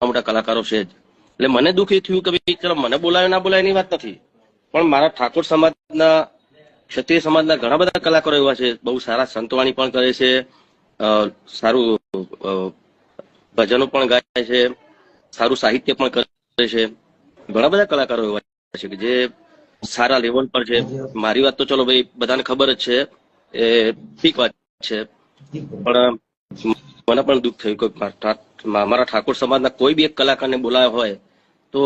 મોટા કલાકારો છે જ. એટલે મને દુઃખ એ થયું કે ભાઈ ચલો મને બોલાવે ના બોલાવે એની વાત નથી, પણ મારા ઠાકોર સમાજના, ક્ષત્રિય સમાજના ઘણા બધા કલાકારો એવા છે, બહુ સારા સંતવાણી પણ કરે છે, સારું ભજનો પણ ગાય છે, સારું સાહિત્ય પણ કરે છે. ઘણા બધા કલાકારો એવા છે કે જે સારા લેવલ પર છે. મારી વાત તો ચલો ભાઈ બધાને ખબર જ છે, એ ઠીક વાત છે, પણ મને પણ દુઃખ થયું કે મારા ઠાકોર સમાજના કોઈ બી એક કલાકારને બોલાવ્યો હોય તો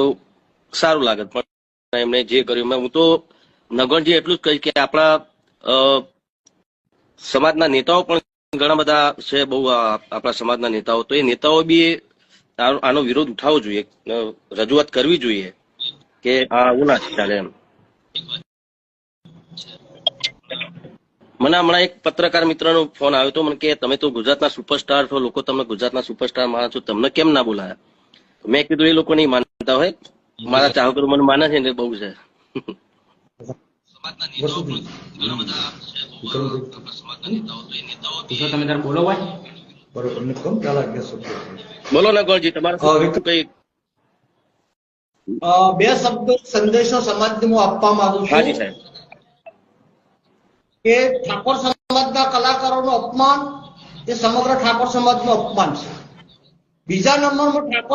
સારું લાગે, પણ એમને જે કર્યું, હું તો નગરજી એટલું જ કહીશ કે આપણા સમાજના નેતાઓ પણ ઘણા બધા છે, બહુ આપણા સમાજના નેતાઓ, તો એ નેતાઓ બી આનો વિરોધ ઉઠાવવો જોઈએ, રજૂઆત કરવી જોઈએ કે આ આવું ના ચાલે એમ. મને હમણાં એક પત્રકાર મિત્રનો ફોન આવ્યો હતો, મને કે તમે તો ગુજરાતના સુપરસ્ટાર છો, લોકો તમે ગુજરાતના સુપરસ્ટાર માનો છો, તમને કેમ ના બોલાયા? મેં કીધું એ લોકો નહીં માનતા હોય, મારા ચાહકો મને માને છે ને બહુ છે. બોલો ને ગોળજી, તમારે કઈ બે શબ્દો સંદેશો સમાજને હું આપવા માંગુ છું. હાજી સાહેબ. કે ઠાકોર સમાજના કલાકારોનું અપમાન એ સમગ્ર ઠાકોર સમાજનું અપમાન છે. બીજા નંબરમાં ઠાકોર